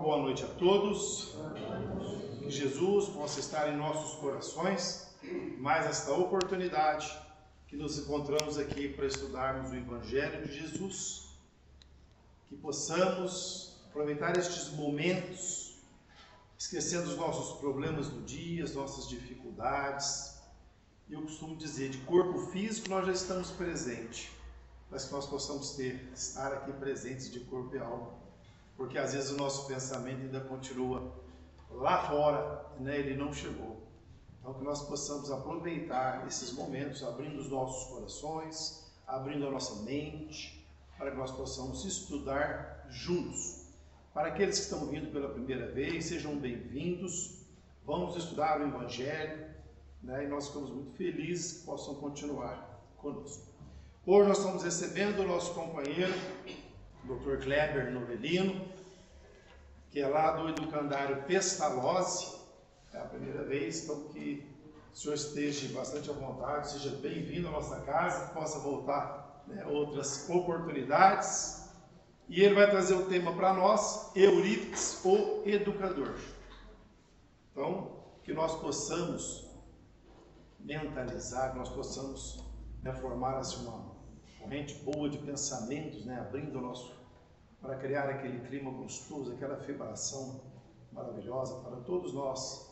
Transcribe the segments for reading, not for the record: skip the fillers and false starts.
boa noite a todos. Que Jesus possa estar em nossos corações, mais esta oportunidade que nos encontramos aqui para estudarmos o Evangelho de Jesus. Que possamos aproveitar estes momentos, esquecendo os nossos problemas do dia, as nossas dificuldades. Eu costumo dizer, de corpo físico nós já estamos presentes, mas que nós possamos estar aqui presentes de corpo e alma. Porque às vezes o nosso pensamento ainda continua lá fora, né? Ele não chegou. Então que nós possamos aproveitar esses momentos, abrindo os nossos corações, abrindo a nossa mente, para que nós possamos estudar juntos. Para aqueles que estão vindo pela primeira vez, sejam bem-vindos. Vamos estudar o Evangelho, né? E nós ficamos muito felizes que possam continuar conosco. Hoje nós estamos recebendo o nosso companheiro, Dr. Kleber Novelino, que é lá do Educandário Pestalozzi. É a primeira vez, então que o senhor esteja bastante à vontade, seja bem-vindo à nossa casa, que possa voltar, né, outras oportunidades. E ele vai trazer o tema para nós, Eurípides, o Educador. Então, que nós possamos mentalizar, que nós possamos, né, formar assim, uma corrente boa de pensamentos, né, abrindo o nosso, para criar aquele clima gostoso, aquela vibração maravilhosa para todos nós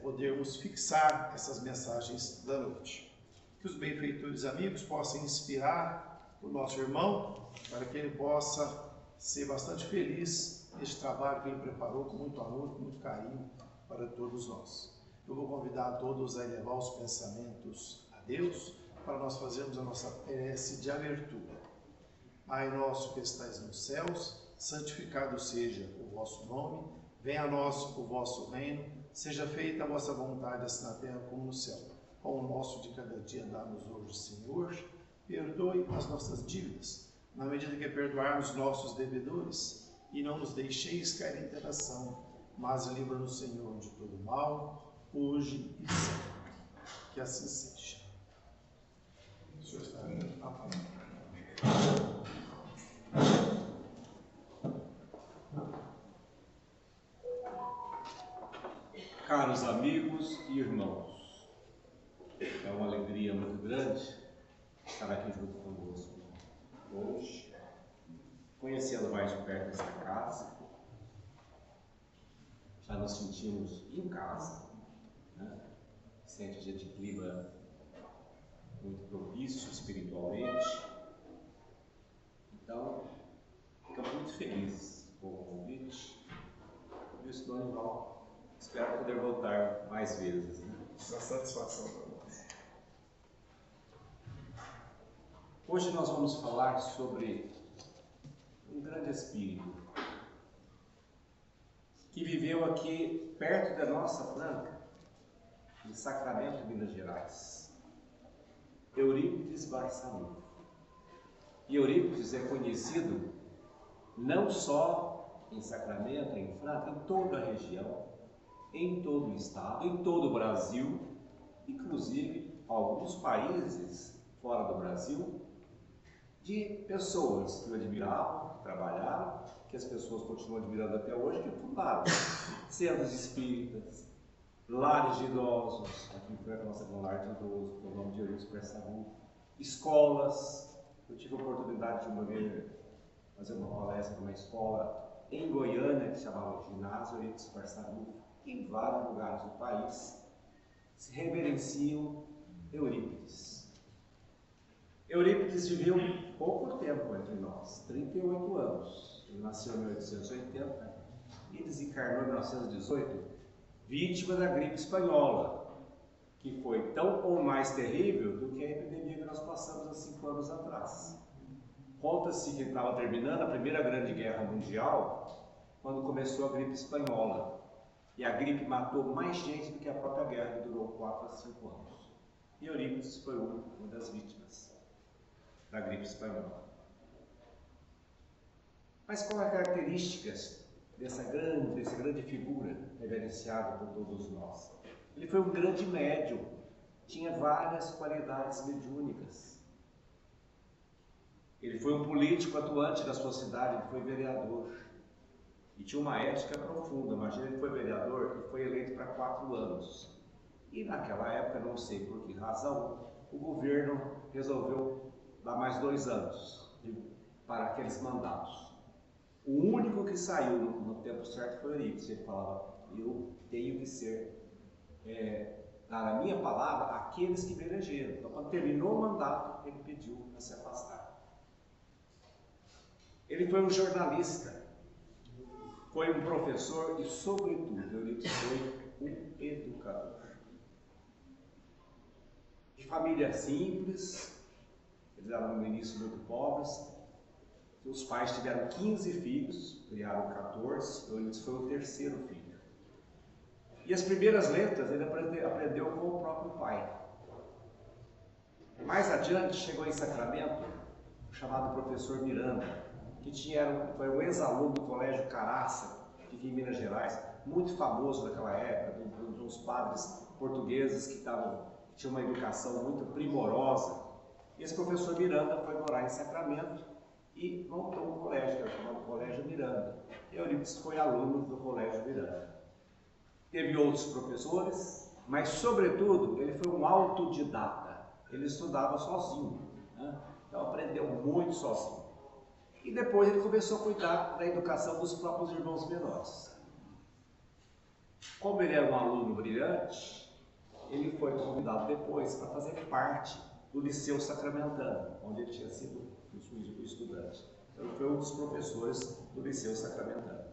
podermos fixar essas mensagens da noite. Que os benfeitores amigos possam inspirar o nosso irmão para que ele possa ser bastante feliz neste trabalho que ele preparou com muito amor, com muito carinho para todos nós. Eu vou convidar a todos a elevar os pensamentos a Deus, para nós fazermos a nossa prece de abertura. Pai nosso que estais nos céus, santificado seja o vosso nome, venha a nós o vosso reino, seja feita a vossa vontade, assim na terra como no céu. Pão nosso de cada dia dá-nos hoje, Senhor, perdoe as nossas dívidas, na medida que perdoarmos nossos devedores, e não nos deixeis cair em tentação, mas livra-nos, Senhor, de todo mal, hoje e sempre. Que assim seja. O senhor está a palavra. Caros amigos e irmãos, é uma alegria muito grande estar aqui junto conosco hoje, conhecendo mais de perto esta casa. Já nos sentimos em casa, né? Sente a gente clima muito propício espiritualmente. Então, ficamos muito felizes com o convite. Por isso, Dona Val, espero poder voltar mais vezes. Né? Uma satisfação para nós. Hoje nós vamos falar sobre um grande espírito que viveu aqui perto da nossa Franca, em Sacramento, Minas Gerais. Eurípides Barçanufo. E Eurípides é conhecido não só em Sacramento, em Franca, em toda a região, em todo o estado, em todo o Brasil, inclusive alguns países fora do Brasil, de pessoas que o admiravam, que trabalharam, que as pessoas continuam admirando até hoje, que fundaram centros espíritas, lares de idosos, aqui em Franca nós temos um lar de idosos, com o nome de Eurípides Barçanufo, escolas. Eu tive a oportunidade de uma vez fazer uma palestra numa escola em Goiânia, que se chamava Ginásio Eurípides Barçanufo. Em vários lugares do país se reverenciam Eurípides. Eurípides viveu pouco tempo entre nós, 38 anos. Ele nasceu em 1880 e desencarnou em 1918, vítima da gripe espanhola, que foi tão ou mais terrível do que a epidemia que nós passamos há 5 anos atrás. Conta-se que estava terminando a Primeira Grande Guerra Mundial quando começou a gripe espanhola. E a gripe matou mais gente do que a própria guerra, que durou 4 a 5 anos. E Eurípides foi uma das vítimas da gripe espanhola. Mas qual é a característica dessa grande figura reverenciada por todos nós? Ele foi um grande médium, tinha várias qualidades mediúnicas. Ele foi um político atuante da sua cidade, ele foi vereador. e tinha uma ética profunda. Imagina, ele foi vereador e foi eleito para 4 anos. E naquela época, não sei por que razão, o governo resolveu dar mais 2 anos para aqueles mandatos. O único que saiu no tempo certo foi o Eurípides. Ele falava, eu tenho que ser, dar a minha palavra àqueles que me elegeram. Então, quando terminou o mandato, ele pediu para se afastar. Ele foi um jornalista, foi um professor e, sobretudo, Eurípides foi um educador. De família simples, eles eram no início muito pobres. Os pais tiveram 15 filhos, criaram 14, Eurípides foi o 3º filho. E as primeiras letras ele aprendeu com o próprio pai. Mais adiante chegou em Sacramento o chamado professor Miranda, que foi um ex-aluno do Colégio Caraça, que fica em Minas Gerais, muito famoso naquela época, de uns padres portugueses que tinham uma educação muito primorosa. E esse professor Miranda foi morar em Sacramento e montou um colégio, que era chamado Colégio Miranda. E Eurípides foi aluno do Colégio Miranda. Teve outros professores, mas, sobretudo, ele foi um autodidata. Ele estudava sozinho, né? Então aprendeu muito sozinho. E depois ele começou a cuidar da educação dos próprios irmãos menores. Como ele era um aluno brilhante, ele foi convidado depois para fazer parte do Liceu Sacramentano, onde ele tinha sido o estudante. Então, ele foi um dos professores do Liceu Sacramentano.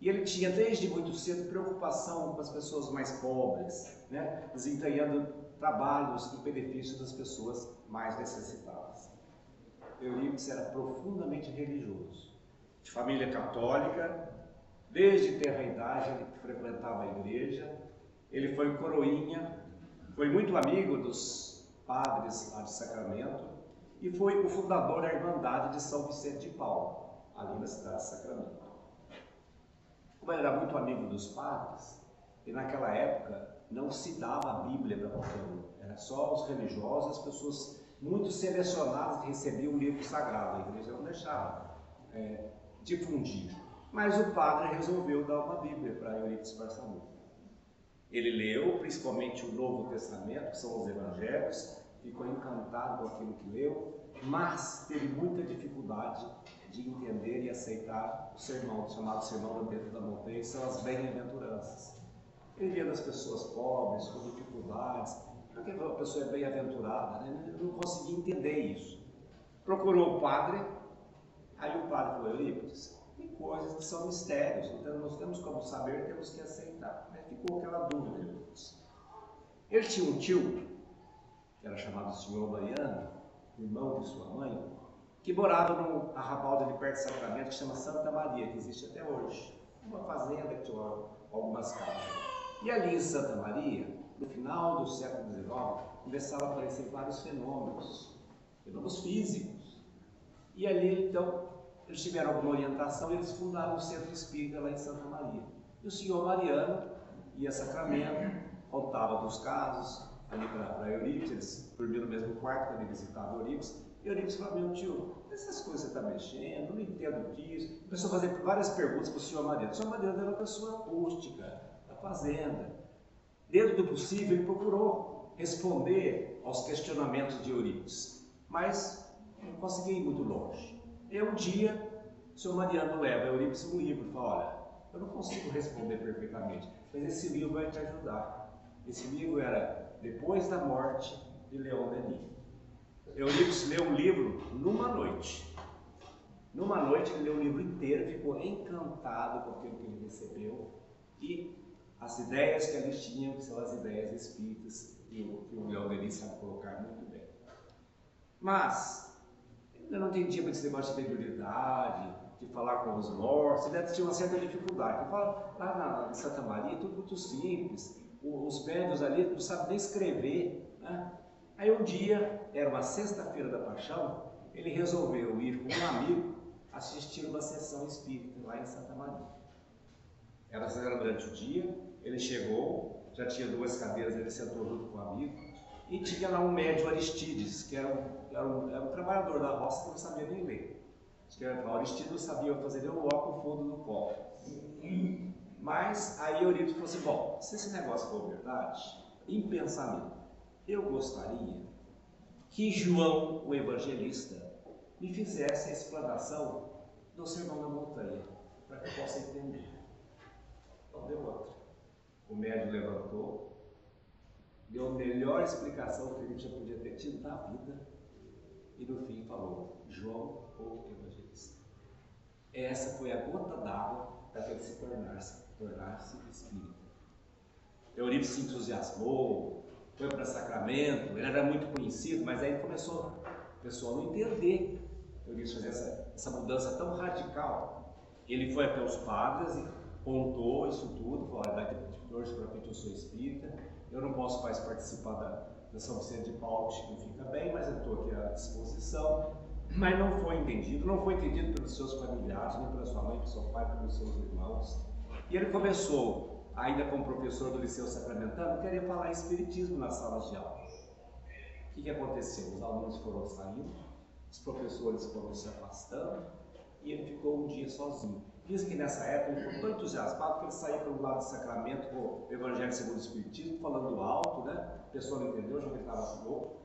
E ele tinha, desde muito cedo, preocupação com as pessoas mais pobres, né? Desempenhando trabalhos em benefício das pessoas mais necessitadas. Eurípides era profundamente religioso, de família católica, desde tenra idade ele frequentava a igreja, ele foi coroinha, foi muito amigo dos padres lá de Sacramento e foi o fundador da Irmandade de São Vicente de Paulo, ali na cidade de Sacramento. Como ele era muito amigo dos padres, e naquela época não se dava a Bíblia para qualquer um, era só os religiosos, as pessoas muito selecionadas que recebiam o livro sagrado, a igreja não deixava difundir. Mas o padre resolveu dar uma Bíblia para Eurípides Barçanufo. Ele leu, principalmente o Novo Testamento, que são os Evangelhos, ficou encantado com aquilo que leu, mas teve muita dificuldade de entender e aceitar o sermão, chamado Sermão do Dentro da Montanha, que são as bem-aventuranças. Ele via das pessoas pobres, com dificuldades, porque a pessoa é bem-aventurada, né? Ele não conseguia entender isso. Procurou o padre, aí o padre falou, Eurípides, tem coisas que são mistérios, então nós temos como saber, temos que aceitar. Aí ficou aquela dúvida, Eurípides. Ele tinha um tio, que era chamado Senhor Mariano, irmão de sua mãe, que morava no arrabal ali perto de Sacramento, que chama Santa Maria, que existe até hoje. Uma fazenda que tinha algumas casas. E ali em Santa Maria, no final do século XIX, começaram a aparecer vários fenômenos físicos. E ali, então, eles tiveram alguma orientação e eles fundaram um centro espírita lá em Santa Maria. E o senhor Mariano ia a Sacramento, contava dos casos, ali para Eurípides, eles dormiam no mesmo quarto quando ele visitava Eurípides. E Eurípides falou, meu tio, essas coisas você está mexendo, não entendo disso. Começou a fazer várias perguntas para o senhor Mariano. O senhor Mariano era uma pessoa rústica, da fazenda. Dentro do possível, ele procurou responder aos questionamentos de Eurípides, mas não conseguia ir muito longe. E um dia, o senhor Mariano leva Eurípides um livro e fala, olha, eu não consigo responder perfeitamente, mas esse livro vai te ajudar. Esse livro era Depois da Morte, de Leon Denis. Eurípides leu o livro numa noite. Numa noite ele leu o livro inteiro, ficou encantado com aquilo que ele recebeu e as ideias que eles tinham, que são as ideias espíritas, que o Leon Denis sabe colocar muito bem. Mas eu não entendia muito esse negócio de mediunidade, de falar com os mortos, ele tinha uma certa dificuldade. Lá na Santa Maria é tudo muito simples, os médiuns ali não sabem nem escrever, né? Aí um dia, era uma sexta-feira da Paixão, ele resolveu ir com um amigo assistir uma sessão espírita lá em Santa Maria. Era durante o dia, ele chegou, já tinha 2 cadeiras, ele sentou junto com o amigo, e tinha lá um médium Aristides, que era um trabalhador da roça que não sabia nem ler. Acho que era o Aristides não sabia fazer nem o ó com o fundo do copo. Mas aí Eurípides falou assim, bom, se esse negócio for verdade, em pensamento, eu gostaria que João, o evangelista, me fizesse a explanação do Sermão da Montanha, para que eu possa entender. Então deu outra. O médium levantou, deu a melhor explicação que ele já podia ter tido na vida, e no fim falou, João, o evangelista. Essa foi a gota d'água para que ele se tornasse espírita. Eurípides se entusiasmou, foi para Sacramento, ele era muito conhecido, mas aí começou o pessoal a não entender Eurípides fazer essa mudança tão radical. Ele foi até os padres e contou isso tudo, falou, vai ter hoje para que eu sou espírita, eu não posso mais participar da São Vicente de Paulo, que não fica bem, mas eu estou aqui à disposição. Mas não foi entendido pelos seus familiares, nem pela sua mãe, pelo seu pai, pelos seus irmãos. E ele começou, ainda como professor do Liceu Sacramentano, querer falar espiritismo nas salas de aula. O que aconteceu? Os alunos foram saindo, os professores foram se afastando, e ele ficou um dia sozinho. Diz que nessa época ele ficou tão entusiasmado que ele saía pelo lado do Sacramento com o Evangelho segundo o Espiritismo, falando alto, né? A pessoa não entendeu, já que ele estava louco.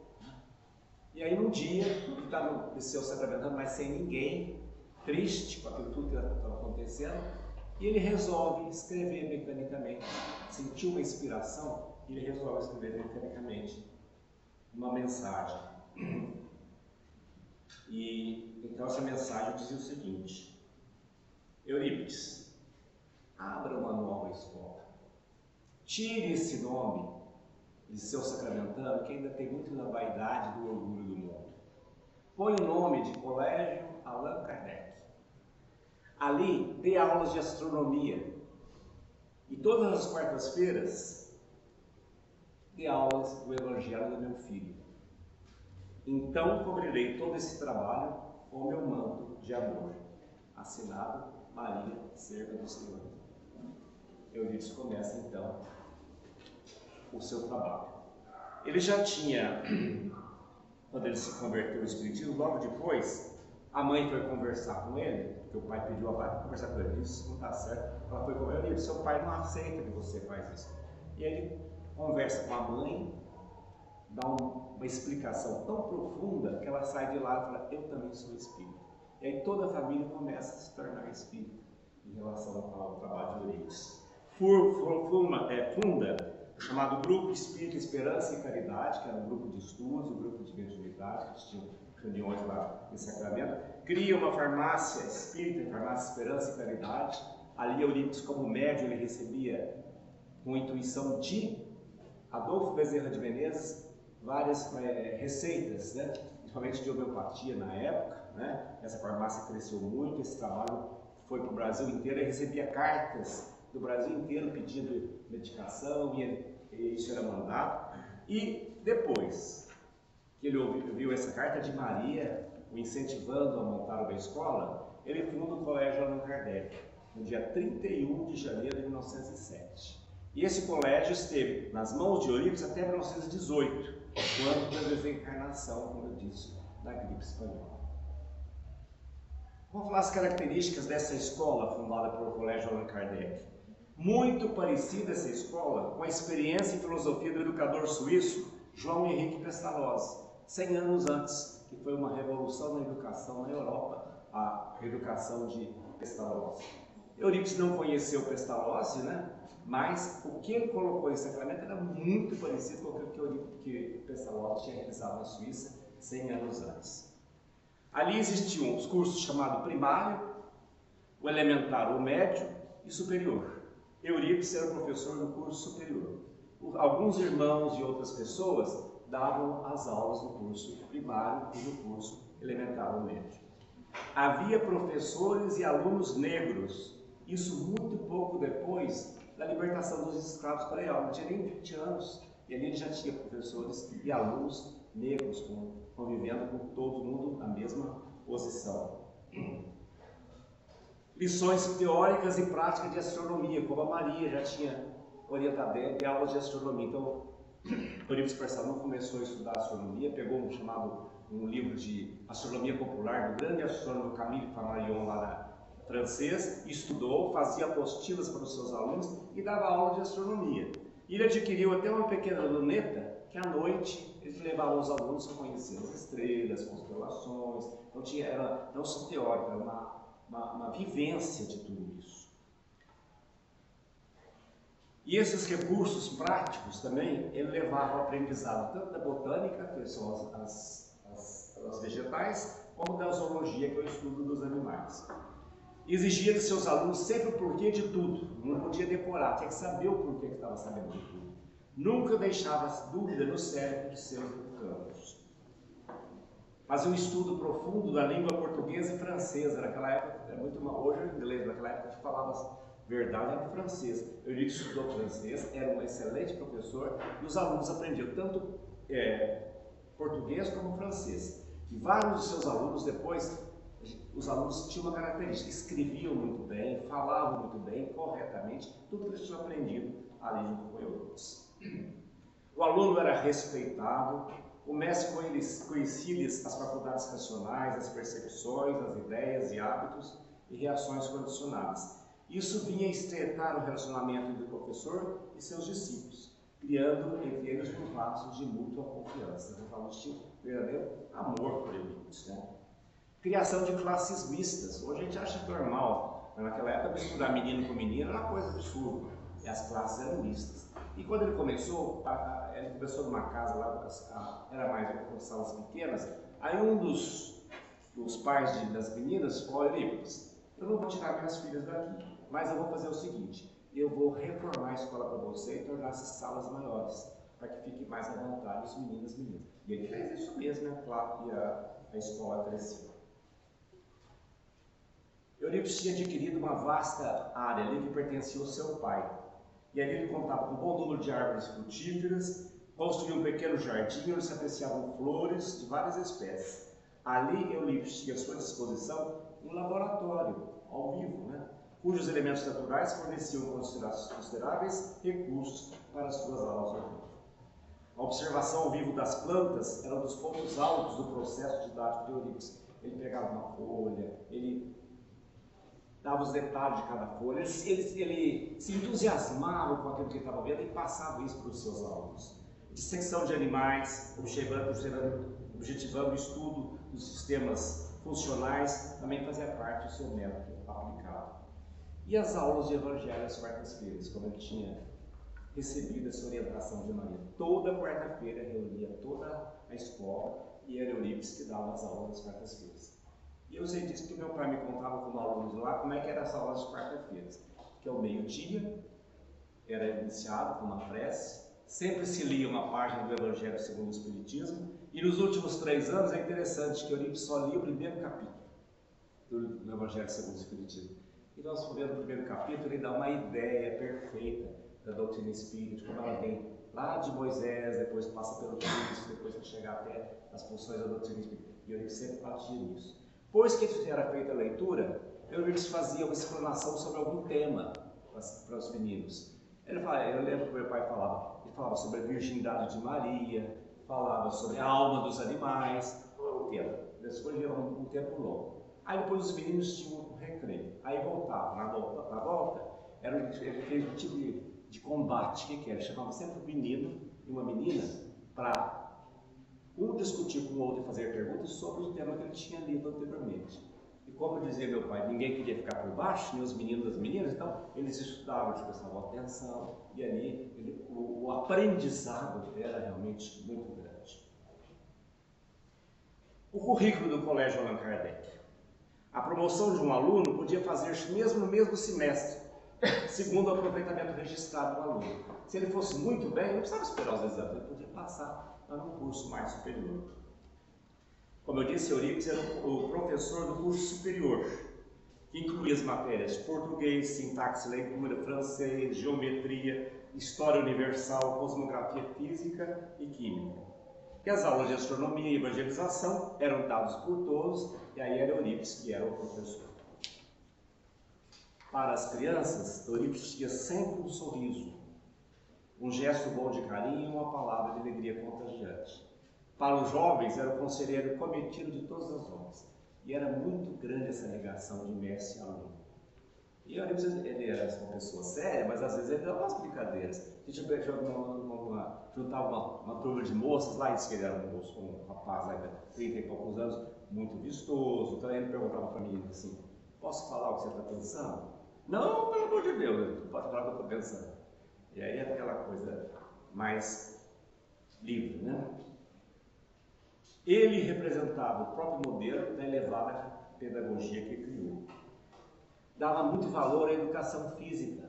E aí um dia, ele está no Liceu Sacramentano, mas sem ninguém, triste com aquilo tudo que estava acontecendo, e ele resolve escrever mecanicamente. Sentiu uma inspiração e ele resolve escrever mecanicamente uma mensagem. E então essa mensagem dizia o seguinte: Eurípides, abra uma nova escola. Tire esse nome Liceu Sacramentano, que ainda tem muito da vaidade e do orgulho do mundo. Põe o nome de Colégio Allan Kardec. Ali dê aulas de astronomia. E todas as quartas-feiras dê aulas do Evangelho do meu filho. Então cobrirei todo esse trabalho com o meu manto de amor. Assinado Maria, serva do Senhor. Eurípides começa então o seu trabalho. Ele já tinha, quando ele se converteu ao Espiritismo, logo depois, a mãe foi conversar com ele, porque o pai pediu a mãe para conversar com ele, isso não está certo. Ela foi com ele, seu pai não aceita que você faz isso. E ele conversa com a mãe, dá uma explicação tão profunda que ela sai de lá e fala, eu também sou espírita. E aí toda a família começa a se tornar espírita em relação ao trabalho de Eurípides. Funda o chamado Grupo Espírita Esperança e Caridade, que era um grupo de estudos, um grupo de mediunidade, que tinham reuniões lá em Sacramento. Cria uma farmácia espírita, farmácia Esperança e Caridade. Ali Eurípides, como médium, ele recebia com intuição de Adolfo Bezerra de Menezes várias receitas, né? Principalmente de homeopatia na época, né? Essa farmácia cresceu muito, esse trabalho foi para o Brasil inteiro, ele recebia cartas do Brasil inteiro pedindo medicação, e isso era mandado. E depois que ele ouviu essa carta de Maria, o incentivando a montar uma escola, ele funda o Colégio Allan Kardec, no dia 31 de janeiro de 1907. E esse colégio esteve nas mãos de Eurípides até 1918, quando da desencarnação, como eu disse, da gripe espanhola. Vamos falar as características dessa escola fundada pelo Colégio Allan Kardec. Muito parecida essa escola com a experiência em filosofia do educador suíço João Henrique Pestalozzi, 100 anos antes, que foi uma revolução na educação na Europa, a educação de Pestalozzi. Eurípides não conheceu Pestalozzi, né? Mas o que ele colocou em Sacramento era muito parecido com o que Pestalozzi tinha realizado na Suíça 100 anos antes. Ali existiam os cursos chamados primário, o elementar, o médio e superior. Eurípides era o professor do curso superior. Alguns irmãos e outras pessoas davam as aulas no curso primário e no curso elementar ou médio. Havia professores e alunos negros, isso muito pouco depois da libertação dos escravos para ele. Não tinha nem 20 anos, e ali ele já tinha professores e alunos negros convivendo com todo mundo na mesma posição. Lições teóricas e práticas de astronomia, como a Maria já tinha orientado de aulas de astronomia. Então, Eurípides Pestalozzi começou a estudar astronomia, pegou um livro de astronomia popular do grande astrônomo Camille Flammarion lá francês, estudou, fazia apostilas para os seus alunos e dava aula de astronomia. E ele adquiriu até uma pequena luneta que à noite ele levava os alunos a conhecer as estrelas, constelações. Então era não só teórica, era uma vivência de tudo isso. E esses recursos práticos também, ele levava ao aprendizado tanto da botânica, que são as vegetais, como da zoologia, que é o estudo dos animais. Exigia de seus alunos sempre o porquê de tudo, não podia decorar, tinha que saber o porquê que estava sabendo de tudo. Nunca deixava dúvida no cérebro de seus educandos. Fazia um estudo profundo da língua portuguesa e francesa, naquela época, era muito mal, hoje é inglês, naquela época que falava verdade era francês. Eu digo que estudou francês, era um excelente professor e os alunos aprendiam tanto português como francês. E vários dos seus alunos depois, os alunos tinham uma característica, escreviam muito bem, falavam muito bem, corretamente, tudo que eles tinham aprendido ali junto com Eurípides. O aluno era respeitado, o mestre conhecia-lhes as faculdades racionais, as percepções, as ideias e hábitos e reações condicionadas. Isso vinha estreitar o relacionamento entre o professor e seus discípulos, criando entre eles um laço de mútua confiança. Nós falamos de verdadeiro amor por Eurípides, né? Criação de classes mistas. Hoje a gente acha normal, mas naquela época misturar menino com menino era uma coisa absurda. E as classes eram mistas. E quando ele começou, ele começou numa casa lá, era mais com salas pequenas, aí um dos pais das meninas falou: Eurípides, eu não vou tirar minhas filhas daqui, mas eu vou fazer o seguinte, eu vou reformar a escola para você e tornar essas salas maiores, para que fique mais à vontade os meninos e meninas. E ele fez isso mesmo, né? Claro, e a escola cresceu. Eurípides tinha adquirido uma vasta área ali que pertencia ao seu pai. E ali ele contava com um bom número de árvores frutíferas, construiu um pequeno jardim onde se apreciavam flores de várias espécies. Ali Eurípides tinha à sua disposição um laboratório ao vivo, né? Cujos elementos naturais forneciam consideráveis recursos para as suas aulas ao vivo. A observação ao vivo das plantas era um dos pontos altos do processo didático de Eurípides. Ele pegava uma folha, ele dava os detalhes de cada folha, ele se entusiasmava com aquilo que ele estava vendo e passava isso para os seus alunos. Dissecção de animais, objetivando o estudo dos sistemas funcionais, também fazia parte do seu método aplicado. E as aulas de Evangelho às quartas-feiras, como ele tinha recebido essa orientação de Maria. Toda quarta-feira reunia toda a escola e era Eurípides que dava as aulas às quartas-feiras. E eu sei disso porque meu pai me contava como aluno de lá como é que era essa aula de quarta-feiras. Que ao meio-dia era iniciado com uma prece, sempre se lia uma página do Evangelho segundo o Espiritismo, e nos últimos 3 anos é interessante que Eurípides só lia o primeiro capítulo do Evangelho segundo o Espiritismo. E nós vendo o primeiro capítulo, ele dá uma ideia perfeita da doutrina espírita, como ela vem lá de Moisés, depois passa pelo Cristo, depois vai chegar até as funções da doutrina espírita. E Eurípides sempre batia nisso. Depois que era feita a leitura, Eurípides fazia uma explanação sobre algum tema para os meninos. Eu lembro que meu pai falava, ele falava sobre a virgindade de Maria, falava sobre a alma dos animais, um tema, ele escolhia um tempo longo. Aí depois os meninos tinham um recreio, aí voltavam, na volta era aquele tipo de combate, que era? Chamava sempre um menino e uma menina para um discutir com o outro e fazer perguntas sobre o tema que ele tinha lido anteriormente. E como dizia meu pai, ninguém queria ficar por baixo, nem os meninos e as meninas, então eles estudavam, eles prestavam atenção, e ali o aprendizado era realmente muito grande. O currículo do Colégio Allan Kardec. A promoção de um aluno podia fazer-se mesmo no mesmo semestre, segundo o aproveitamento registrado do aluno. Se ele fosse muito bem, não precisava esperar os exames, ele podia passar para um curso mais superior. Como eu disse, Eurípides era o professor do curso superior, que incluía as matérias de português, sintaxe, leitura, francês, geometria, história universal, cosmografia física e química. E as aulas de astronomia e evangelização eram dadas por todos, e aí era Eurípides que era o professor. Para as crianças, Eurípides tinha sempre um sorriso, um gesto bom de carinho e uma palavra de alegria contagiante. Para os jovens, era o conselheiro cometido de todas as honras. E era muito grande essa ligação de mestre e aluno. E Eurípides, ele era uma pessoa séria, mas às vezes ele dava umas brincadeiras. A gente juntava uma turma de moças lá, e disse que ele era um rapaz lá de 30 e poucos anos, muito vistoso. Então ele perguntava para mim assim: posso falar o que você está pensando? Não, pelo amor de Deus, não pode falar o que eu estou pensando. E aí é aquela coisa mais livre, né? Ele representava o próprio modelo da elevada pedagogia que criou. Dava muito valor à educação física.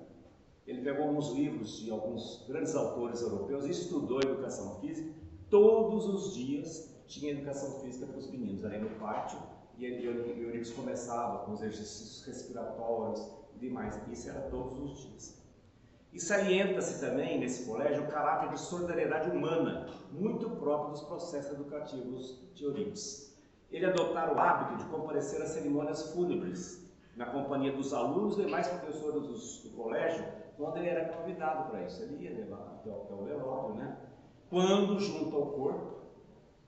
Ele pegou alguns livros de alguns grandes autores europeus e estudou a educação física. Todos os dias tinha educação física para os meninos ali no pátio. E Eurípides começava com os exercícios respiratórios e demais. Isso era todos os dias. E salienta-se também, nesse colégio, o caráter de solidariedade humana, muito próprio dos processos educativos de Eurípides. Ele adotara o hábito de comparecer às cerimônias fúnebres, na companhia dos alunos e demais professores do colégio, quando ele era convidado para isso. Ele ia levar até o velório, né? Quando, junto ao corpo,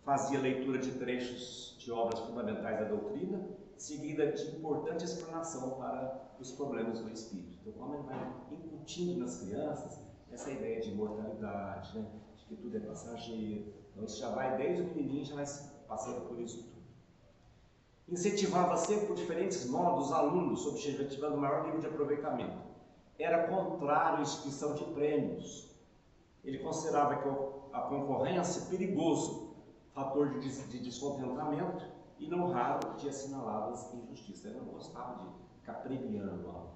fazia leitura de trechos de obras fundamentais da doutrina, seguida de importante explanação para os problemas do espírito. Então, como ele vai incutindo nas crianças essa ideia de imortalidade, né? De que tudo é passageiro. Então, isso já vai, desde o menininho, já vai passando por isso tudo. Incentivava sempre por diferentes modos os alunos, objetivando o maior nível de aproveitamento. Era contrário à instituição de prêmios. Ele considerava que a concorrência perigoso, fator de descontentamento e, não raro, de assinaladas injustiças. Ele não gostava de ficar premiando algo.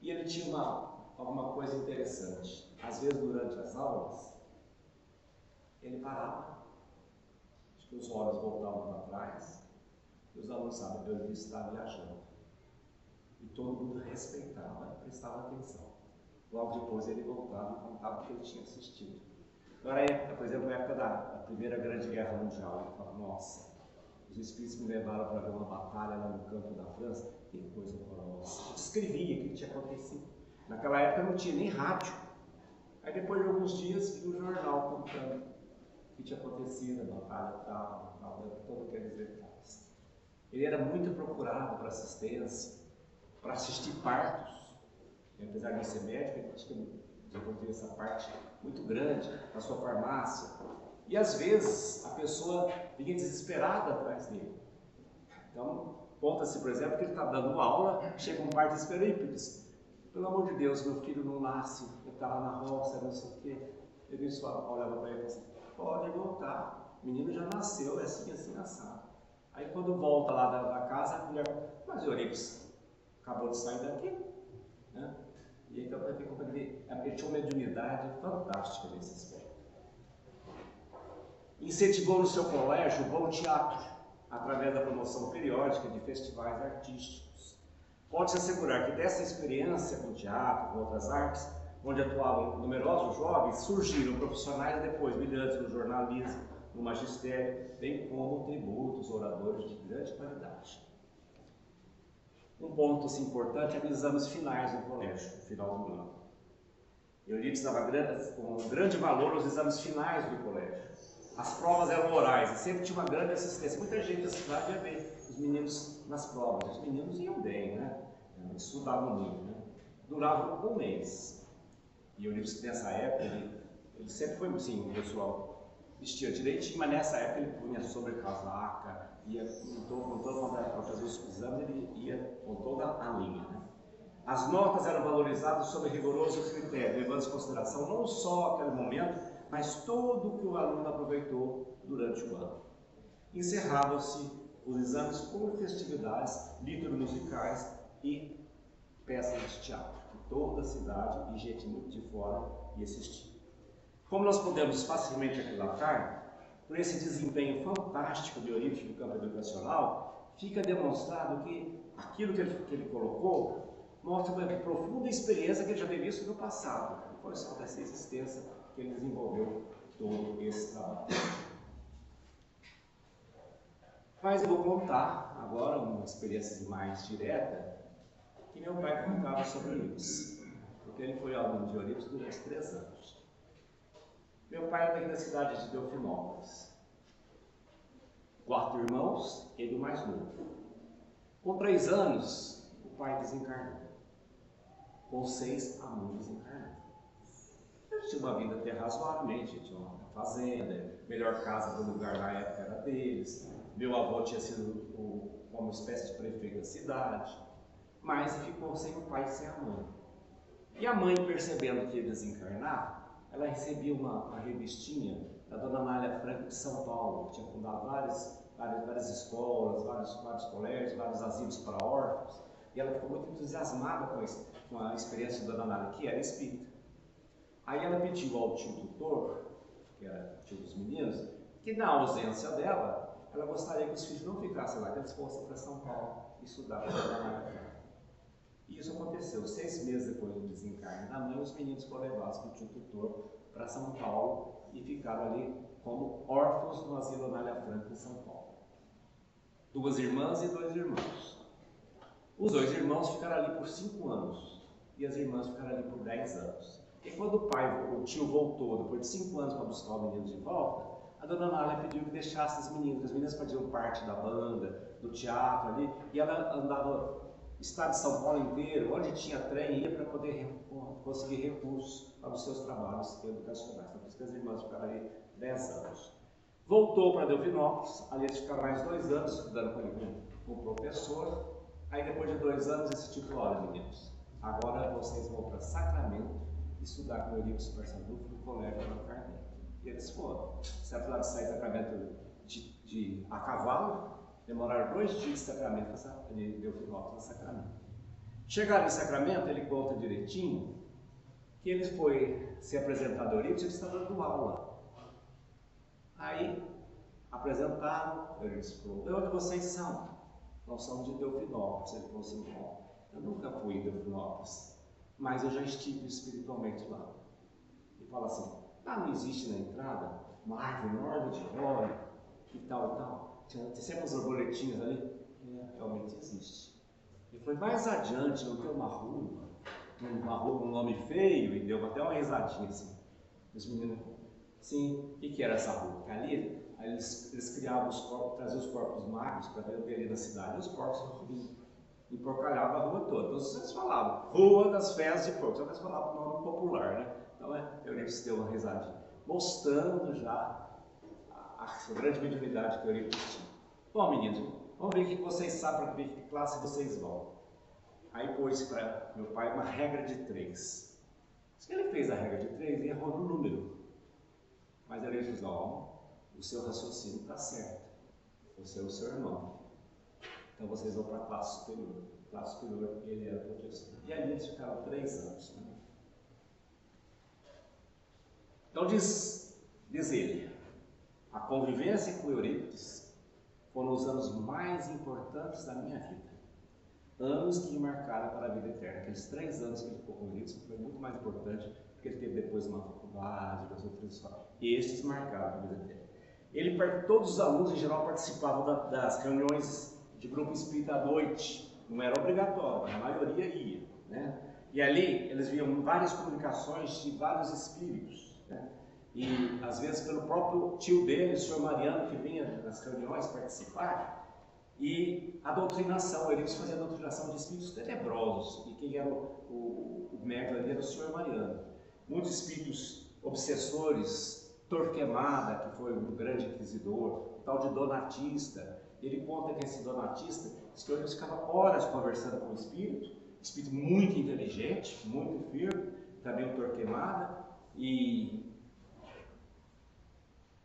E ele tinha alguma coisa interessante. Às vezes, durante as aulas, ele parava. Os olhos voltavam para trás, e os alunos sabem que ele estava viajando. E todo mundo respeitava e prestava atenção. Logo depois ele voltava e contava o que ele tinha assistido. Agora, por exemplo, na época da Primeira Grande Guerra Mundial, ele falava: nossa, os espíritos me levaram para ver uma batalha lá no campo da França, que coisa horrorosa. Eu descrevia o que tinha acontecido. Naquela época não tinha nem rádio. Aí depois de alguns dias, vi o jornal contando que tinha acontecido, a batalha tal, todo aqueles detalhes. Ele era muito procurado para assistência, para assistir partos. E, apesar de ser médico, ele desenvolveu essa parte muito grande na sua farmácia. E às vezes a pessoa vinha desesperada atrás dele. Então, conta-se, por exemplo, que ele está dando aula, chega um parto desesperado e diz: pelo amor de Deus, meu filho não nasce, ele está lá na roça, não sei o quê. Ele olhava para ele e disse: pode voltar, o menino já nasceu, é assim, assim, assado. Aí quando volta lá da casa, a mulher: mas Eurípides acabou de sair daqui, né? E então ele tinha uma mediunidade fantástica nesse aspecto. Incentivou no seu colégio o bom teatro, através da promoção periódica de festivais artísticos. Pode-se assegurar que dessa experiência com teatro, com outras artes, onde atuavam numerosos jovens, surgiram profissionais depois brilhantes no jornalismo, no magistério, bem como tributos, oradores de grande qualidade. Um ponto assim, importante é os exames finais do colégio, no final do ano. Eurípides dava um grande valor aos exames finais do colégio. As provas eram orais e sempre tinha uma grande assistência. Muita gente da cidade ia ver os meninos nas provas. Os meninos iam bem, né? Estudavam muito, né? Duravam um mês. E Eurípides, nessa época, ele sempre foi assim, o pessoal vestia direitinho, mas nessa época ele punha sobrecasaca, ia com toda para fazer os exames, ele ia com toda a linha, né? As notas eram valorizadas sob rigoroso critério, levando em consideração não só aquele momento, mas todo o que o aluno aproveitou durante o ano. Encerravam-se os exames com festividades, líderes musicais e peças de teatro, que toda a cidade e gente muito de fora ia assistir. Como nós podemos facilmente aquilatar, por esse desempenho fantástico de Eurípides no campo educacional, fica demonstrado que aquilo que ele colocou mostra uma profunda experiência que ele já teve visto no passado. Foi só dessa existência que ele desenvolveu todo esse trabalho. Mas eu vou contar agora uma experiência mais direta que meu pai contava sobre Eurípides, porque ele foi aluno de Eurípides durante 3 anos. Meu pai era daqui da cidade de Delfinópolis. 4 irmãos, ele o mais novo. Com 3 anos, o pai desencarnou. Com 6, a mãe desencarnou. Ele tinha uma vida até razoavelmente, tinha uma fazenda, melhor casa do lugar na época era deles. Meu avô tinha sido uma espécie de prefeito da cidade, mas ficou sem o pai e sem a mãe. E a mãe, percebendo que ia desencarnar, ela recebia uma revistinha da dona Anália Franco de São Paulo, que tinha fundado várias escolas, vários colégios, vários asilos para órfãos, e ela ficou muito entusiasmada com a experiência da dona Anália, que era espírita. Aí ela pediu ao tio tutor, que era tio dos meninos, que na ausência dela, ela gostaria que os filhos não ficassem lá, que eles fossem para São Paulo estudar para a dona Anália Franco. E isso aconteceu 6 meses depois do desencarne da mãe, os meninos foram levados pelo tio tutor para São Paulo e ficaram ali como órfãos no asilo Anália Franco em São Paulo. 2 irmãs e 2 irmãos. Os 2 irmãos ficaram ali por 5 anos e as irmãs ficaram ali por 10 anos. E quando o tio voltou, depois de 5 anos para buscar os meninos de volta, a dona Anália pediu que deixasse as meninas faziam parte da banda, do teatro ali, e ela andava o estado de São Paulo inteiro, onde tinha trem, ia para poder conseguir recursos para os seus trabalhos educacionais. Então, por isso que as irmãs ficaram ali 10 anos. Voltou para Delfinópolis, ali eles ficaram mais 2 anos estudando com o professor. Aí depois de 2 anos, esse tipo, olha meninos, agora vocês vão para Sacramento estudar com o Eurípides Barçanufo no colégio Allan Kardec. E eles foram. Certo, lá de sair de Sacramento a cavalo, demoraram 2 dias de Sacramento, de Delfinópolis a Sacramento. Chegaram em Sacramento, ele conta direitinho que ele foi se apresentar ao Eurípides e ele estava dando aula. Aí apresentaram, o Eurípides falou: de onde vocês são? Nós somos de Delfinópolis. Ele falou assim: bom, eu nunca fui em Delfinópolis, mas eu já estive espiritualmente lá. E fala assim: não existe na entrada uma árvore enorme de rosa e tal e tal. Tem sempre uns borboletinhos ali. Realmente existe. E foi mais adiante, não tem uma rua, um nome feio, e deu até uma risadinha assim. Os meninos, sim, o que era essa rua? Porque ali, aí eles criavam os corpos, traziam os corpos magos para ver ali na cidade, e os corpos emporcalhavam a rua toda. Então vocês falavam Rua das Fezes de Porco, só que eles falavam o nome popular, né? Então eu lembro que deu uma risadinha, mostrando já a grande mediunidade que o Eurípides tinha. Bom, meninos, vamos ver o que vocês sabem, para ver que classe vocês vão. Aí pôs para meu pai uma regra de 3. Se ele fez a regra de 3 e errou no número. Mas ele disse: ó, o seu raciocínio está certo. Você é o seu irmão. Então vocês vão para a classe superior. Classe superior, ele era professor. E ali eles ficaram 3 anos. Né? Então diz ele: a convivência com Eurípides foram os anos mais importantes da minha vida. Anos que me marcaram para a vida eterna. Aqueles 3 anos que ele ficou com Eurípides foi muito mais importante, porque ele teve depois uma faculdade, das outras escolas. E estes marcaram a vida eterna. Todos os alunos, em geral, participavam das reuniões de grupo espírita à noite. Não era obrigatório, a maioria ia. Né? E ali eles viam várias comunicações de vários espíritos. Né? E às vezes pelo próprio tio dele, o senhor Mariano, que vinha nas reuniões participar. E a doutrinação, ele fazia a doutrinação de espíritos tenebrosos, e quem era o médium ali era o senhor Mariano. Muitos espíritos obsessores, Torquemada, que foi um grande inquisidor, o tal de Donatista. Ele conta que esse Donatista, diz que ele ficava horas conversando com o espírito muito inteligente, muito firme, também o Torquemada, e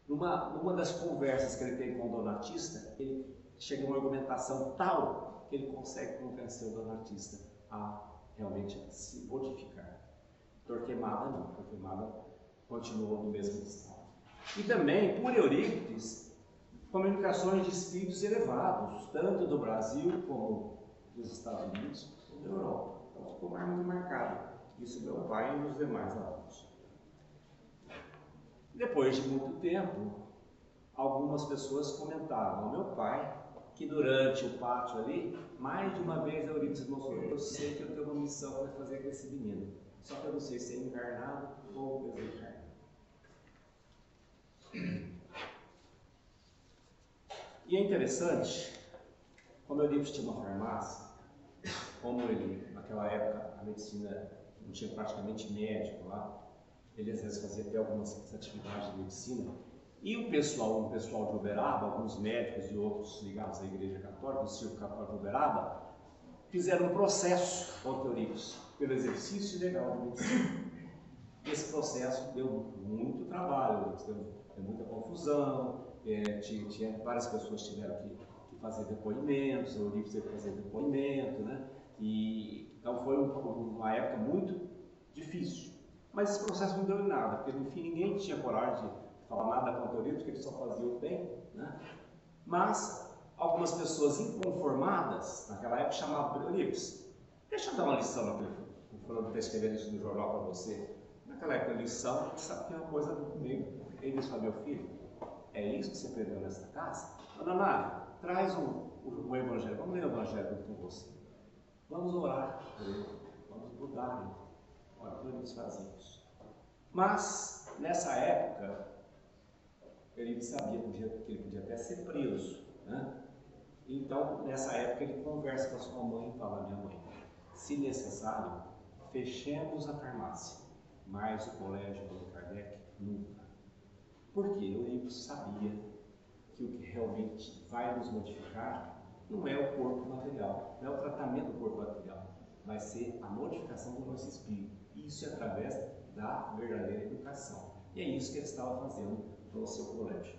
numa das conversas que ele tem com o Donatista, ele chega a uma argumentação tal que ele consegue convencer o Donatista a realmente se modificar. Torquemada não, Torquemada continuou no mesmo estado. E também, por Eurípides, comunicações de espíritos elevados, tanto do Brasil como dos Estados Unidos, como da Europa. Então ficou muito marcado isso meu pai e os demais alunos. Depois de muito tempo, algumas pessoas comentaram ao meu pai que durante o pátio ali, mais de uma vez a Eurípides mostrou: eu sei que eu tenho uma missão para fazer com esse menino, só que eu não sei se é encarnado ou desencarnado. E é interessante, como Eurípides tinha uma farmácia, como ele, naquela época, a medicina não tinha praticamente médico lá, ele às vezes fazia até algumas atividades de medicina, e um pessoal de Uberaba, alguns médicos e outros ligados à Igreja Católica, o Círculo Católico de Uberaba, fizeram um processo contra Eurípides pelo exercício ilegal de medicina. Esse processo deu muito trabalho, deu muita confusão, tinha várias pessoas tiveram que fazer depoimentos, Eurípides teve que fazer depoimento, né? Então foi uma época muito difícil. Mas esse processo não deu em nada, porque no fim ninguém tinha coragem de falar nada contra Eurípides, porque ele só fazia o bem, né? Mas algumas pessoas inconformadas, naquela época, chamavam Eurípides. Deixa eu dar uma lição naquele fulano está escrevendo isso no jornal para você. Naquela época, lição, sabe que é uma coisa meio... Ele disse para meu filho, é isso que você perdeu nessa casa? Dona Nália, traz o Evangelho, vamos ler o Evangelho com você. Vamos orar por ele, vamos mudar ele. Olha, Eurípides fazia isso. Mas, nessa época, ele sabia que ele podia até ser preso, né? Então, nessa época, ele conversa com a sua mãe e fala, minha mãe, se necessário, fechemos a farmácia, mas o colégio do Kardec nunca. Porque Eurípides sabia que o que realmente vai nos modificar não é o corpo material, não é o tratamento do corpo material, vai ser a modificação do nosso espírito. Isso é através da verdadeira educação. E é isso que ele estava fazendo no seu colégio.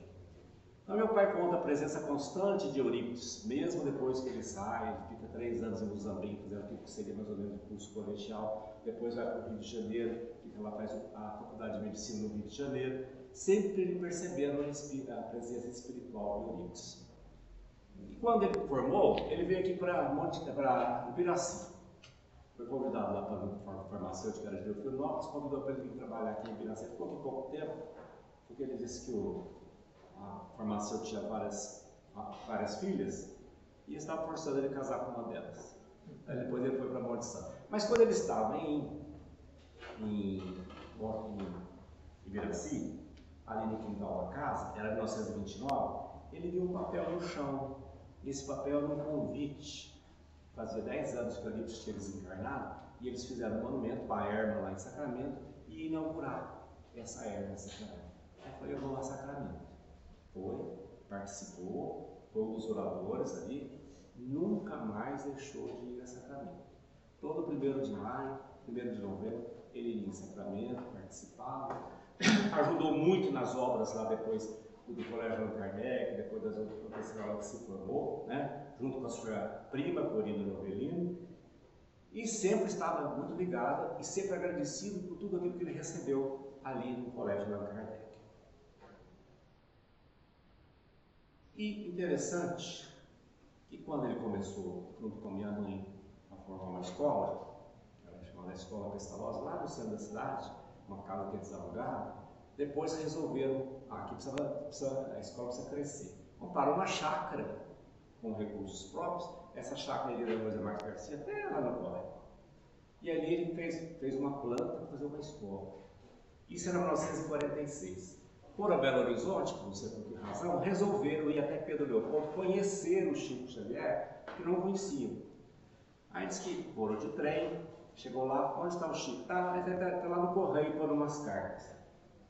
Então, meu pai conta a presença constante de Eurípides, mesmo depois que ele sai, ele fica 3 anos em Moçambique, fazendo o que seria mais ou menos o curso colegial, depois vai para o Rio de Janeiro, fica lá, faz a faculdade de medicina no Rio de Janeiro, sempre ele percebendo a presença espiritual de Eurípides. E quando ele formou, ele veio aqui para Ibiraci. Foi convidado lá para o farmacêutico, era de Delfinópolis, convidou para ele vir trabalhar aqui em Ibiraci. Ficou aqui pouco tempo, porque ele disse que a farmacêutica tinha várias filhas e estava forçando ele a casar com uma delas. Aí depois ele foi para Monte Santo. Mas quando ele estava em Ibiraci, ali no quintal da casa, era 1929, ele viu um papel no chão. Esse papel era um convite. Fazia 10 anos que o Eurípides tinha desencarnado e eles fizeram um monumento para a Erma lá em Sacramento e inauguraram essa Erma em Sacramento. Aí foi, eu vou lá a Sacramento. Foi, participou, foi um dos oradores ali, nunca mais deixou de ir a Sacramento. Todo 1º de maio, 1º de novembro, ele ia em Sacramento, participava, ajudou muito nas obras lá depois do Colégio Allan Kardec, depois das outras professoras que se formou, né? Junto com a sua prima, Corina Novelino, e sempre estava muito ligada e sempre agradecido por tudo aquilo que ele recebeu ali no Colégio Allan Kardec. E interessante que quando ele começou, junto com a minha mãe, a formar uma escola, era chamada Escola Pestalozzi, lá no centro da cidade, uma casa que eles alugaram, depois resolveram, aqui a escola precisa crescer. Compraram uma chácara com recursos próprios, essa chácara ele era José Marcos Garcia, até lá no colégio. E ali ele fez uma planta para fazer uma escola. Isso era em 1946. Foram a Belo Horizonte, por não sei por que razão, resolveram ir até Pedro Leopoldo conhecer o Chico Xavier, que não conheciam. Aí disse que foram de trem, chegou lá, onde está o Chico? Está lá no correio, pondo umas cartas.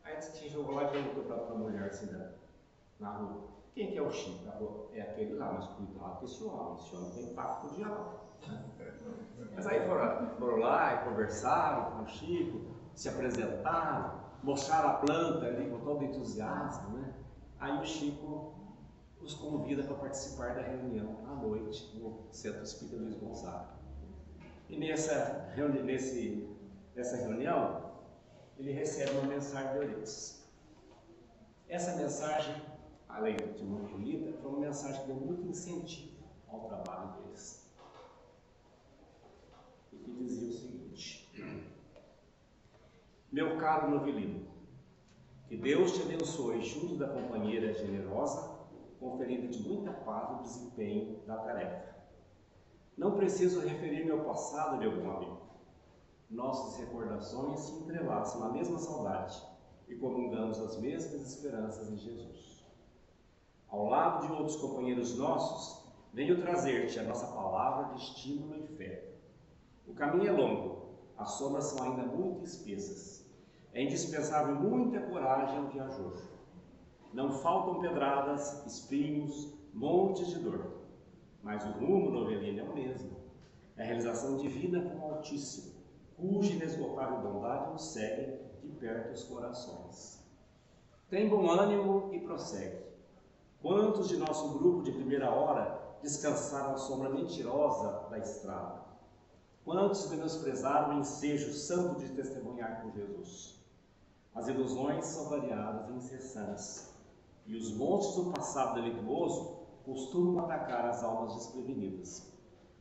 Aí disse que chegou lá e perguntou para a mulher assim, na rua, quem que é o Chico? Ela falou, é aquele lá, mas cuidado com esse homem tem pacto com o diabo. Mas aí foram lá e conversaram com o Chico, se apresentaram, mostraram a planta ali com todo entusiasmo, né? Aí o Chico os convida para participar da reunião à noite no Centro Espírita Luiz Gonzaga. E nessa reunião, ele recebe uma mensagem de Eurípides. Essa mensagem, além de muito bonita, foi uma mensagem que deu muito incentivo ao trabalho deles. E que dizia o seguinte: meu caro Novelino, que Deus te abençoe junto da companheira generosa, conferida de muita paz no desempenho da tarefa. Não preciso referir-me ao passado de algum amigo. Nossas recordações se entrelaçam na mesma saudade e comungamos as mesmas esperanças em Jesus. Ao lado de outros companheiros nossos, venho trazer-te a nossa palavra de estímulo e fé. O caminho é longo, as sombras são ainda muito espessas. É indispensável muita coragem ao viajor. Não faltam pedradas, espinhos, montes de dor. Mas o rumo, novelino, é o mesmo. É a realização divina com o Altíssimo, cuja inesgotável bondade nos segue de perto os corações. Tem bom ânimo e prossegue. Quantos de nosso grupo de primeira hora descansaram à sombra mentirosa da estrada? Quantos menosprezaram o ensejo santo de testemunhar com Jesus? As ilusões são variadas e incessantes, e os monstros do passado delituoso costumam atacar as almas desprevenidas.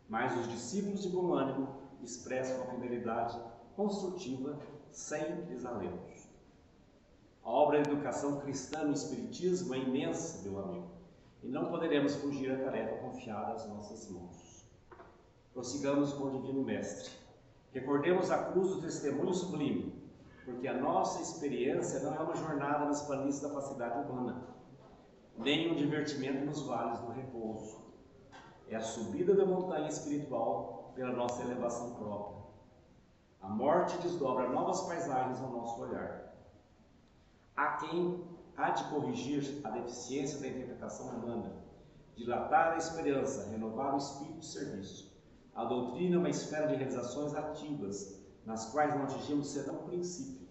Mas os discípulos de bom ânimo expressam a fidelidade construtiva sem desalentos. A obra de educação cristã no Espiritismo é imensa, meu amigo, e não poderemos fugir à tarefa confiada às nossas mãos. Prossigamos com o Divino Mestre. Recordemos a cruz do testemunho sublime, porque a nossa experiência não é uma jornada nas planícies da facilidade humana, nem um divertimento nos vales do repouso. É a subida da montanha espiritual pela nossa elevação própria. A morte desdobra novas paisagens ao nosso olhar. Há quem há de corrigir a deficiência da interpretação humana, dilatar a esperança, renovar o espírito de serviço. A doutrina é uma esfera de realizações ativas, nas quais não atingimos senão o princípio.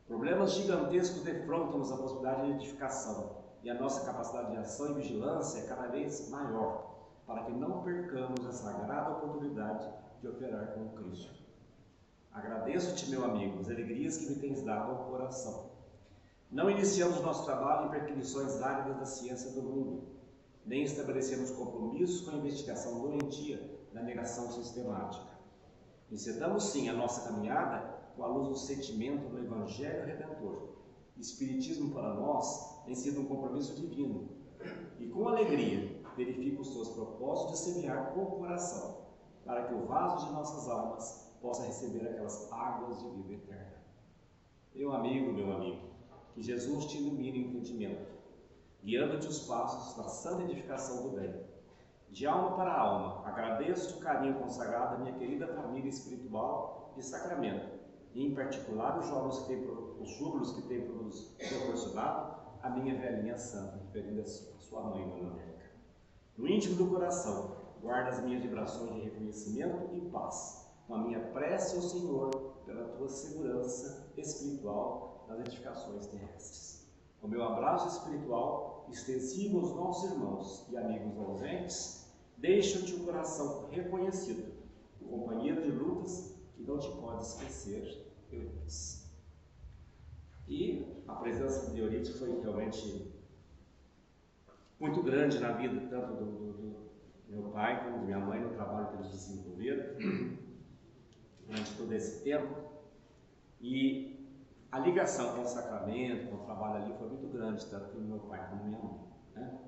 Problemas gigantescos defrontam-nos a possibilidade de edificação, e a nossa capacidade de ação e vigilância é cada vez maior, para que não percamos a sagrada oportunidade de operar com Cristo. Agradeço-te, meu amigo, as alegrias que me tens dado ao coração. Não iniciamos nosso trabalho em perquisições áridas da ciência do mundo, nem estabelecemos compromissos com a investigação doentia da negação sistemática. Encetamos sim a nossa caminhada com a luz do sentimento do Evangelho Redentor. Espiritismo para nós tem sido um compromisso divino, e com alegria verifico os seus propósitos de semear com o coração, para que o vaso de nossas almas possa receber aquelas águas de vida eterna. Meu amigo, que Jesus te ilumine o entendimento, guiando-te os passos da santa edificação do bem. De alma para alma, agradeço-te o carinho consagrado à minha querida família espiritual de Sacramento, e em particular os júbilos que tem proporcionado a minha velhinha santa, referida a sua mãe, Dona América. No íntimo do coração, guarda as minhas vibrações de reconhecimento e paz, com a minha prece ao Senhor pela tua segurança espiritual nas edificações terrestres. O meu abraço espiritual, extensivo aos nossos irmãos e amigos ausentes, deixa-te o coração reconhecido, o companheiro de lutas que não te pode esquecer, Euripides. E a presença de Euripides foi realmente muito grande na vida, tanto do meu pai como da minha mãe, no trabalho que eles desenvolveram durante todo esse tempo. E a ligação com o sacramento, com o trabalho ali, foi muito grande, tanto do meu pai como da minha mãe, né?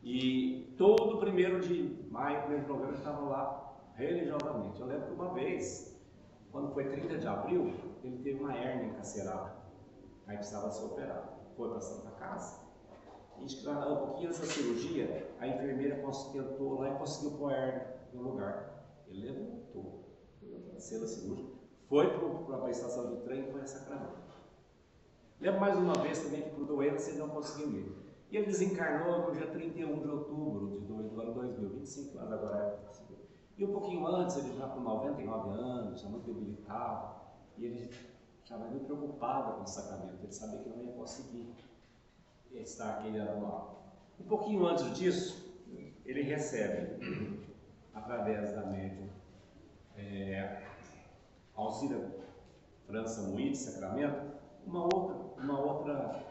E todo 1º de maio, 1º de novembro, eu estava lá religiosamente. Eu lembro que uma vez, quando foi 30 de abril, ele teve uma hérnia encarcerada, aí precisava ser operado. Foi para a Santa Casa. E um pouquinho antes da cirurgia, a enfermeira tentou lá e conseguiu pôr a hérnia no lugar. Ele levantou, a cela cirúrgica, foi para a estação de trem e foi a Sacramento. Lembro mais uma vez também que por doença ele não conseguiu ir. E ele desencarnou no dia 31 de outubro do ano 2000, 25 anos agora. E um pouquinho antes, ele já com 99 anos, já muito debilitado, e ele estava muito preocupado com o sacramento, ele sabia que não ia conseguir estar aquele ano lá. Um pouquinho antes disso, ele recebe, através da médium Alzira França Muí, de Sacramento, uma outra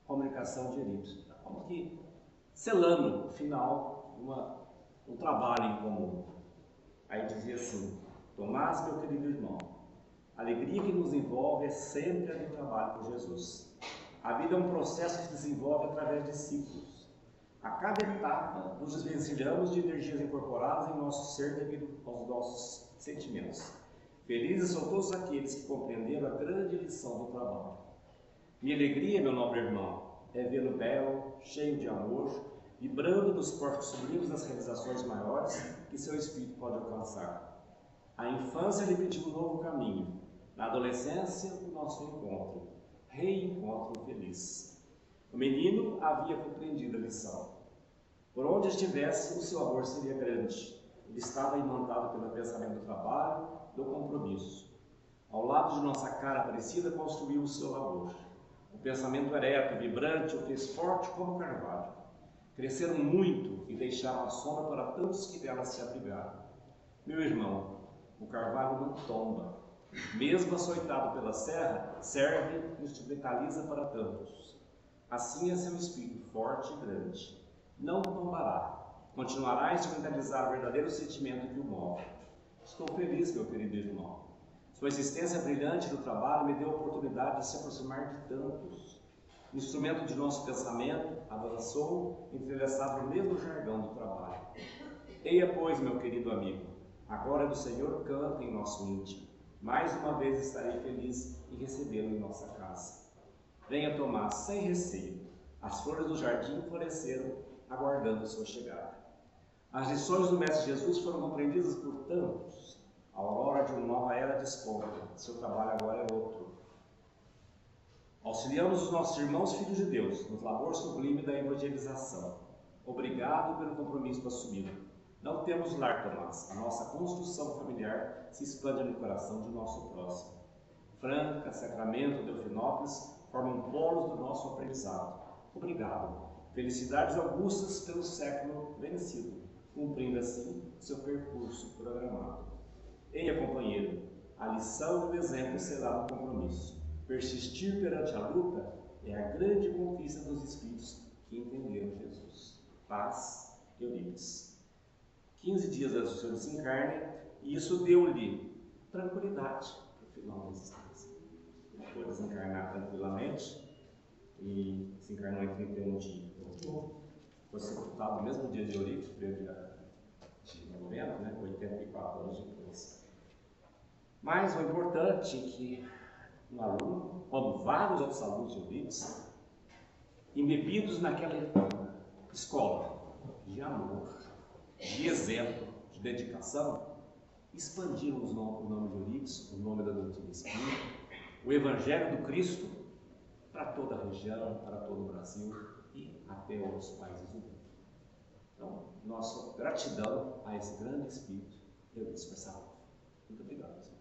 comunicação de Euripides, como que selando, no final, um trabalho em comum. Aí dizia assim: Tomás, meu querido irmão, a alegria que nos envolve é sempre a do trabalho com Jesus. A vida é um processo que se desenvolve através de ciclos. A cada etapa, nos desvencilhamos de energias incorporadas em nosso ser devido aos nossos sentimentos. Felizes são todos aqueles que compreenderam a grande lição do trabalho. Minha alegria, meu nobre irmão, é vê-lo belo, cheio de amor, vibrando nos portos sublimes das realizações maiores que seu espírito pode alcançar. A infância lhe pediu um novo caminho, na adolescência o nosso encontro, reencontro feliz. O menino havia compreendido a lição. Por onde estivesse, o seu amor seria grande. Ele estava imantado pelo pensamento do trabalho, do compromisso. Ao lado de nossa cara Aparecida, construiu o seu labor. O pensamento ereto, vibrante, o fez forte como carvalho. Cresceram muito e deixaram a sombra para tantos que dela se abrigaram. Meu irmão, o carvalho não tomba. Mesmo açoitado pela serra, serve e instrumentaliza para tantos. Assim é seu espírito forte e grande. Não tombará. Continuará a instrumentalizar o verdadeiro sentimento que o move. Estou feliz, meu querido irmão. Sua existência brilhante no trabalho me deu a oportunidade de se aproximar de tantos. O instrumento de nosso pensamento avançou, entrelaçado no mesmo jargão do trabalho. Eia, pois, meu querido amigo, a glória do Senhor canta em nosso íntimo. Mais uma vez estarei feliz em recebê-lo em nossa casa. Venha, Tomás, sem receio. As flores do jardim floresceram, aguardando sua chegada. As lições do Mestre Jesus foram compreendidas por tantos. A aurora de uma nova era desponta. Seu trabalho agora é outro. Auxiliamos os nossos irmãos filhos de Deus no labor sublime da evangelização. Obrigado pelo compromisso assumido. Não temos lar, Tomás. A nossa construção familiar se expande no coração de nosso próximo. Franca, Sacramento, Delfinópolis formam polos do nosso aprendizado. Obrigado. Felicidades augustas pelo século vencido, cumprindo assim seu percurso programado. Eia, companheiro, a lição e o exemplo será no compromisso. Persistir perante a luta é a grande conquista dos espíritos que entenderam Jesus. Paz, Eurípides. 15 dias antes do Senhor desencarne, e isso deu-lhe tranquilidade no final da existência. Ele foi desencarnar tranquilamente e se encarnou em 31 de outubro. Foi sepultado no mesmo dia de Eurípides, 1º de novembro, 84 anos depois. Mas o importante é que um aluno, como vários outros alunos de Eurípides, embebidos naquela escola de amor, de exemplo, de dedicação, expandiram o nome de Eurípides, o nome da doutrina espírita, o Evangelho do Cristo para toda a região, para todo o Brasil e até outros países do mundo. Então, nossa gratidão a esse grande espírito, Eurípides Pessoal. Muito obrigado.